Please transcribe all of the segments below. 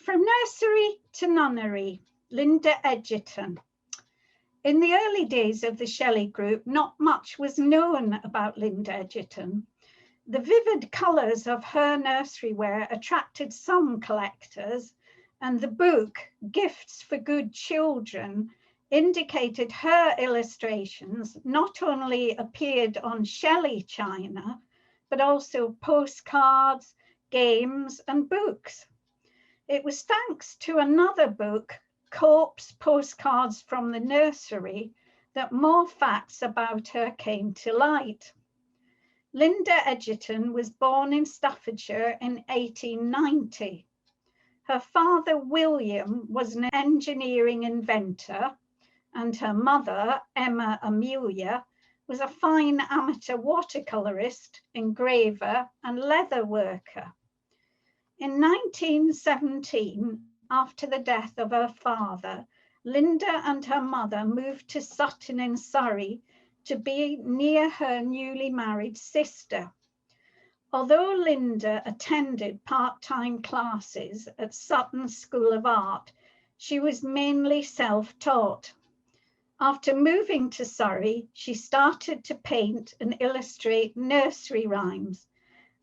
From Nursery to Nunnery, Linda Edgerton. In the early days of the Shelley Group, not much was known about Linda Edgerton. The vivid colours of her nursery wear attracted some collectors, and the book, Gifts for Good Children, indicated her illustrations not only appeared on Shelley china, but also postcards, games, and books. It was thanks to another book, Cope's Postcards from the Nursery, that more facts about her came to light. Linda Edgerton was born in Staffordshire in 1890. Her father, William, was an engineering inventor, and her mother, Emma Amelia, was a fine amateur watercolorist, engraver, and leather worker. In 1917, after the death of her father, Linda and her mother moved to Sutton in Surrey to be near her newly married sister. Although Linda attended part-time classes at Sutton School of Art, she was mainly self-taught. After moving to Surrey, she started to paint and illustrate nursery rhymes,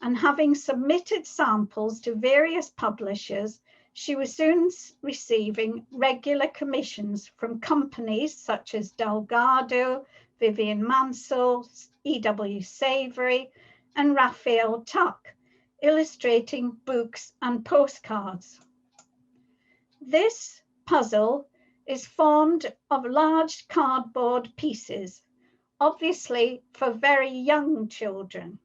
and having submitted samples to various publishers, she was soon receiving regular commissions from companies such as Delgado, Vivian Mansell, E.W. Savory, and Raphael Tuck, illustrating books and postcards. This puzzle is formed of large cardboard pieces, obviously for very young children.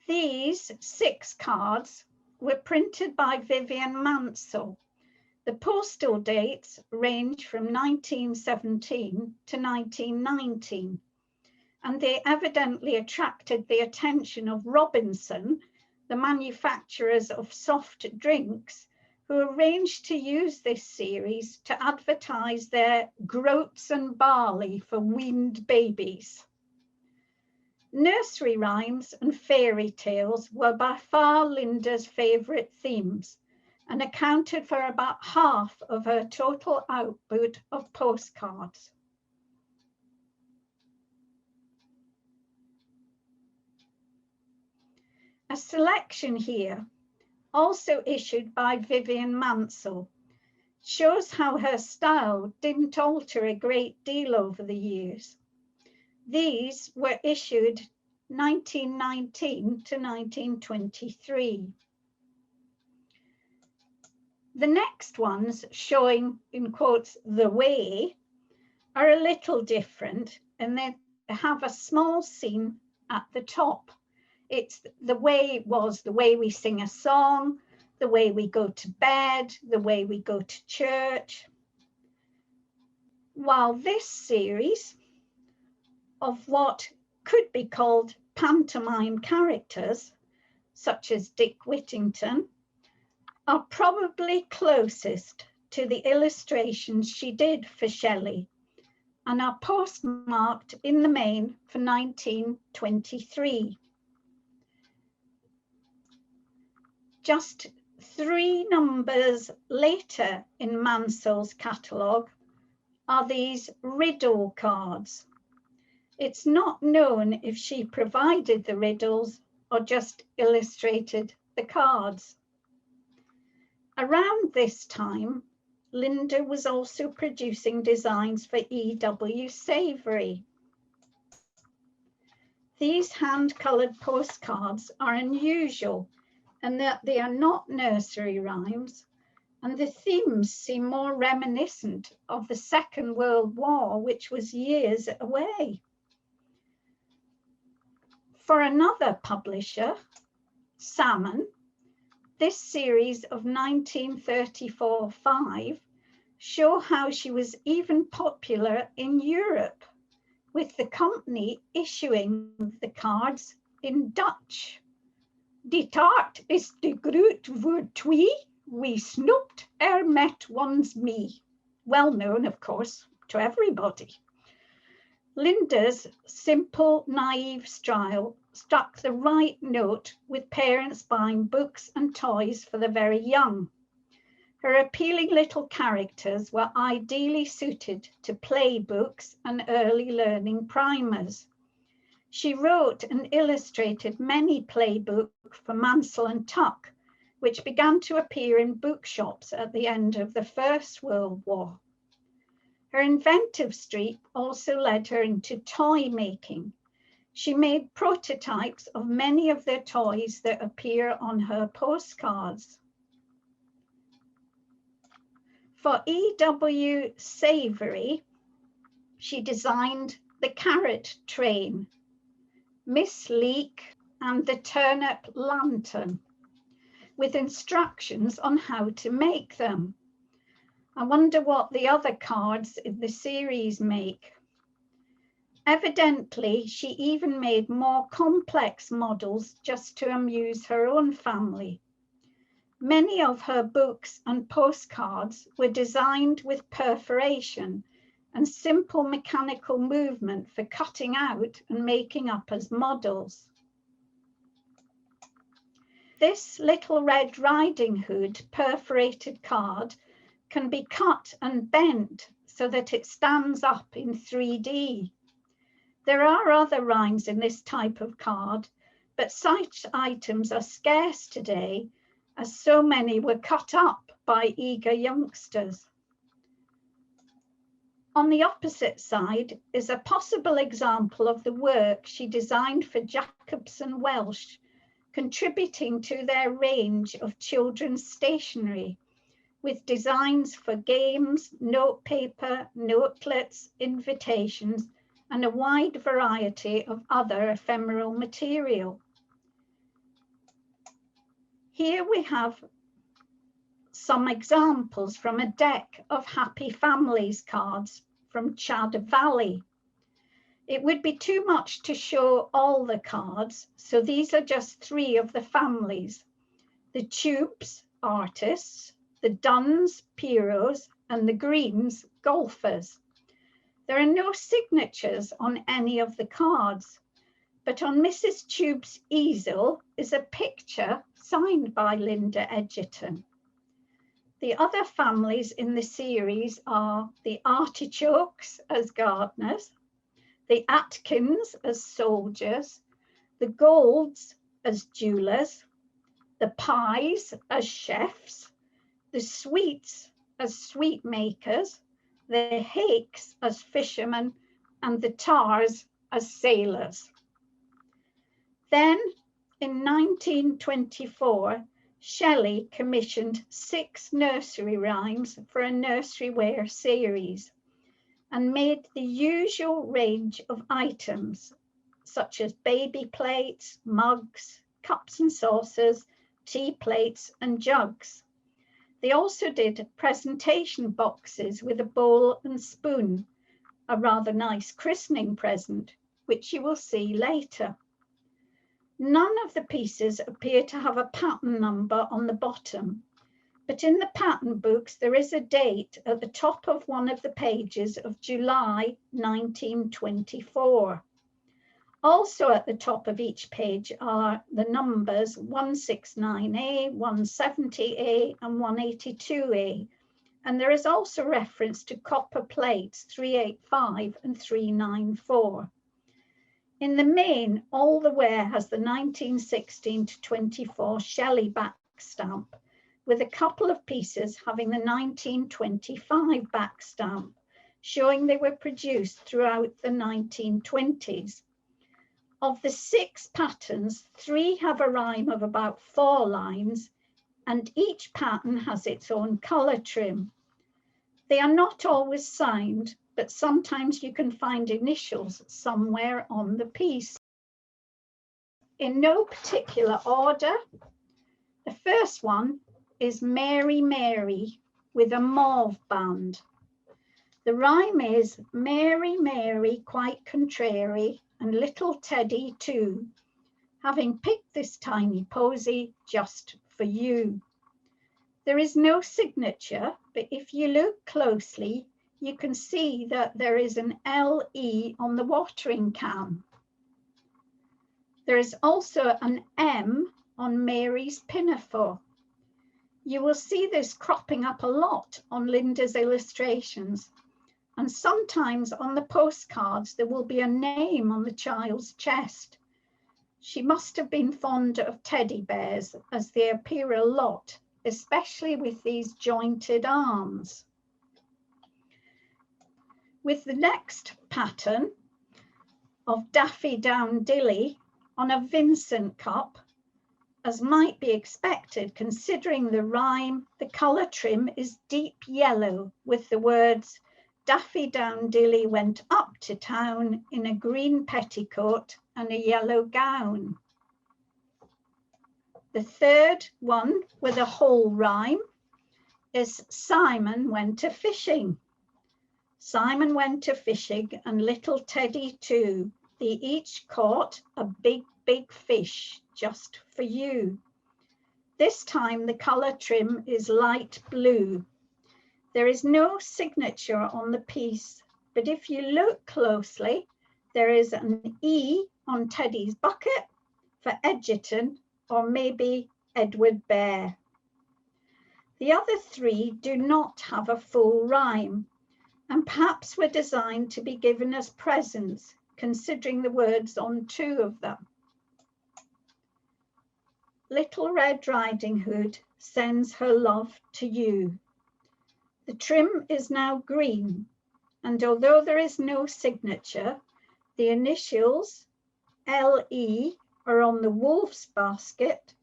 These 6 cards were printed by Vivian Mansell. The postal dates range from 1917 to 1919, and they evidently attracted the attention of Robinson, the manufacturers of soft drinks, who arranged to use this series to advertise their groats and barley for weaned babies. Nursery rhymes and fairy tales were by far Linda's favourite themes and accounted for about half of her total output of postcards. A selection here, also issued by Vivian Mansell, shows how her style didn't alter a great deal over the years. These were issued 1919 to 1923. The next ones, showing in quotes the way, are a little different, and they have a small scene at the top. It's the way we sing a song, the way we go to bed, the way we go to church. While this series of what could be called pantomime characters, such as Dick Whittington, are probably closest to the illustrations she did for Shelley and are postmarked in the main for 1923. Just 3 numbers later in Mansell's catalogue are these riddle cards. It's not known if she provided the riddles or just illustrated the cards. Around this time, Linda was also producing designs for E.W. Savory. These hand-coloured postcards are unusual in that they are not nursery rhymes, and the themes seem more reminiscent of the Second World War, which was years away. For another publisher, Salmon, this series of 1934-5 show how she was even popular in Europe, with the company issuing the cards in Dutch. Die taart is de groot voor twee, we snoept met ons mee. Well known, of course, to everybody. Linda's simple, naive style struck the right note with parents buying books and toys for the very young. Her appealing little characters were ideally suited to play books and early learning primers. She wrote and illustrated many playbooks for Mansell and Tuck, which began to appear in bookshops at the end of the First World War. Her inventive streak also led her into toy making. She made prototypes of many of the toys that appear on her postcards. For E.W. Savory, she designed the carrot train, Miss Leek, and the turnip lantern, with instructions on how to make them. I wonder what the other cards in the series make. Evidently, she even made more complex models just to amuse her own family. Many of her books and postcards were designed with perforation and simple mechanical movement for cutting out and making up as models. This Little Red Riding Hood perforated card can be cut and bent so that it stands up in 3D. There are other rhymes in this type of card, but such items are scarce today as so many were cut up by eager youngsters. On the opposite side is a possible example of the work she designed for Jacobson Welsh, contributing to their range of children's stationery, with designs for games, notepaper, notelets, invitations, and a wide variety of other ephemeral material. Here we have some examples from a deck of Happy Families cards from Chad Valley. It would be too much to show all the cards, so these are just 3 of the families: the Tubes, artists, the Duns, Pierrots, and the Greens, golfers. There are no signatures on any of the cards, but on Mrs. Tube's easel is a picture signed by Linda Edgerton. The other families in the series are the Artichokes as gardeners, the Atkins as soldiers, the Golds as jewelers, the Pies as chefs, the Sweets as sweet makers, the Hakes as fishermen, and the Tars as sailors. Then, in 1924, Shelley commissioned 6 nursery rhymes for a nursery wear series and made the usual range of items, such as baby plates, mugs, cups and saucers, tea plates, and jugs. They also did presentation boxes with a bowl and spoon, a rather nice christening present, which you will see later. None of the pieces appear to have a pattern number on the bottom, but in the pattern books there is a date at the top of one of the pages of July 1924. Also at the top of each page are the numbers 169A, 170A, and 182A, and there is also reference to copper plates 385 and 394. In the main, all the wear has the 1916 to 24 Shelley back stamp, with a couple of pieces having the 1925 back stamp, showing they were produced throughout the 1920s. Of the 6 patterns, 3 have a rhyme of about 4 lines, and each pattern has its own colour trim. They are not always signed, but sometimes you can find initials somewhere on the piece. In no particular order, the first one is Mary, Mary with a mauve band. The rhyme is Mary, Mary, quite contrary, and little Teddy too, having picked this tiny posy just for you. There is no signature, but if you look closely, you can see that there is an LE on the watering can. There is also an M on Mary's pinafore. You will see this cropping up a lot on Linda's illustrations, and sometimes on the postcards there will be a name on the child's chest. She must have been fond of teddy bears, as they appear a lot, especially with these jointed arms. With the next pattern of Daffy Down Dilly on a Vincent cup, as might be expected considering the rhyme, the colour trim is deep yellow with the words, Daffy Down Dilly went up to town in a green petticoat and a yellow gown. The third one with a whole rhyme is Simon went a-fishing. Simon went a-fishing and little Teddy too. They each caught a big, big fish just for you. This time the colour trim is light blue. There is no signature on the piece, but if you look closely, there is an E on Teddy's bucket for Edgerton or maybe Edward Bear. The other three do not have a full rhyme and perhaps were designed to be given as presents, considering the words on two of them. Little Red Riding Hood sends her love to you. The trim is now green, and although there is no signature, the initials LE are on the wolf's basket,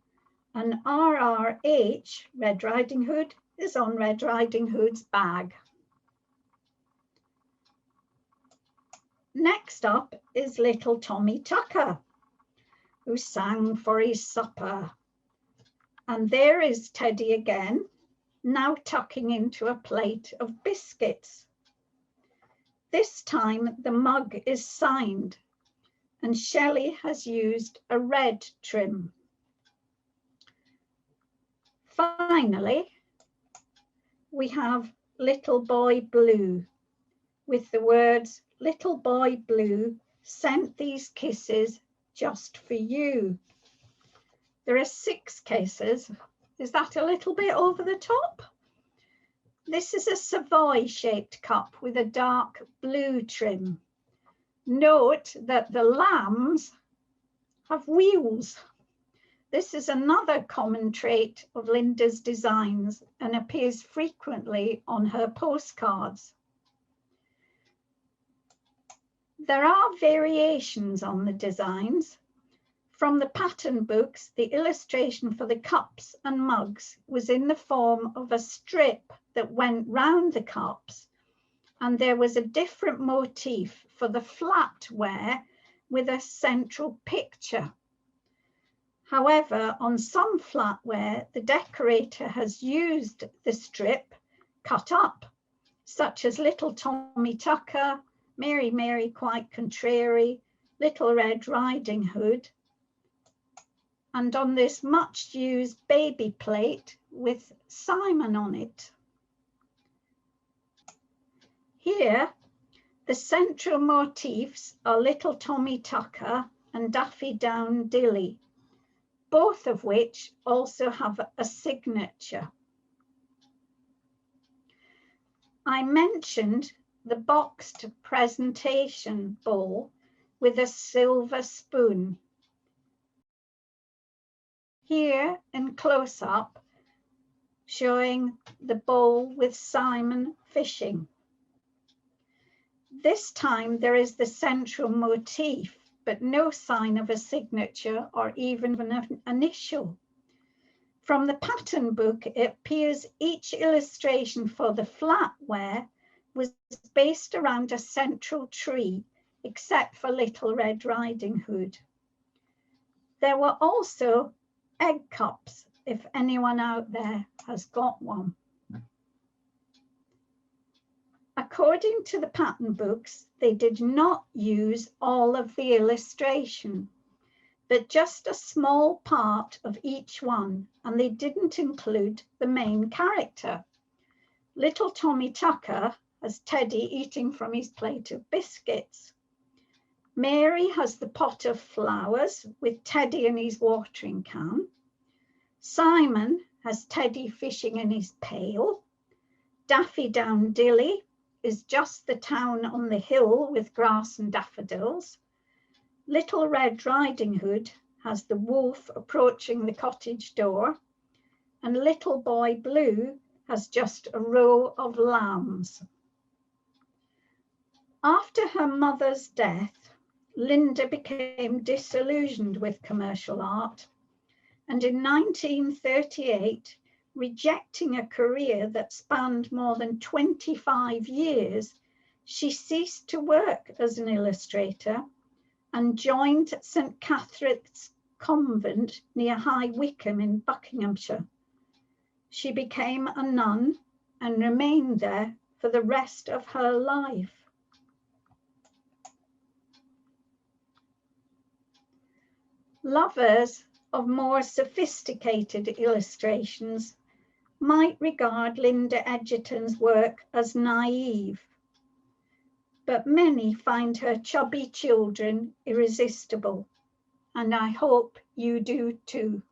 and RRH, Red Riding Hood, is on Red Riding Hood's bag. Next up is little Tommy Tucker, who sang for his supper. And there is Teddy again, now tucking into a plate of biscuits. This time the mug is signed, and Shelley has used a red trim. Finally, we have Little Boy Blue, with the words, Little Boy Blue sent these kisses just for you. There are 6 kisses. Is that a little bit over the top? This is a Savoy-shaped cup with a dark blue trim. Note that the lambs have wheels. This is another common trait of Linda's designs and appears frequently on her postcards. There are variations on the designs. From the pattern books, the illustration for the cups and mugs was in the form of a strip that went round the cups, and there was a different motif for the flatware with a central picture. However, on some flatware, the decorator has used the strip cut up, such as Little Tommy Tucker, Mary, Mary Quite Contrary, Little Red Riding Hood, and on this much used baby plate with Simon on it. Here, the central motifs are Little Tommy Tucker and Daffy Down Dilly, both of which also have a signature. I mentioned the boxed presentation bowl with a silver spoon. Here in close-up, showing the bowl with Simon fishing. This time there is the central motif, but no sign of a signature or even an initial. From the pattern book, it appears each illustration for the flatware was based around a central tree, except for Little Red Riding Hood. There were also egg cups, if anyone out there has got one. According to the pattern books, they did not use all of the illustration, but just a small part of each one, and they didn't include the main character. Little Tommy Tucker as Teddy eating from his plate of biscuits. Mary has the pot of flowers with Teddy in his watering can. Simon has Teddy fishing in his pail. Daffy Down Dilly is just the town on the hill with grass and daffodils. Little Red Riding Hood has the wolf approaching the cottage door. And Little Boy Blue has just a row of lambs. After her mother's death, Linda became disillusioned with commercial art, and in 1938, rejecting a career that spanned more than 25 years, she ceased to work as an illustrator and joined St. Catherine's Convent near High Wycombe in Buckinghamshire. She became a nun and remained there for the rest of her life. Lovers of more sophisticated illustrations might regard Linda Edgerton's work as naive, but many find her chubby children irresistible, and I hope you do too.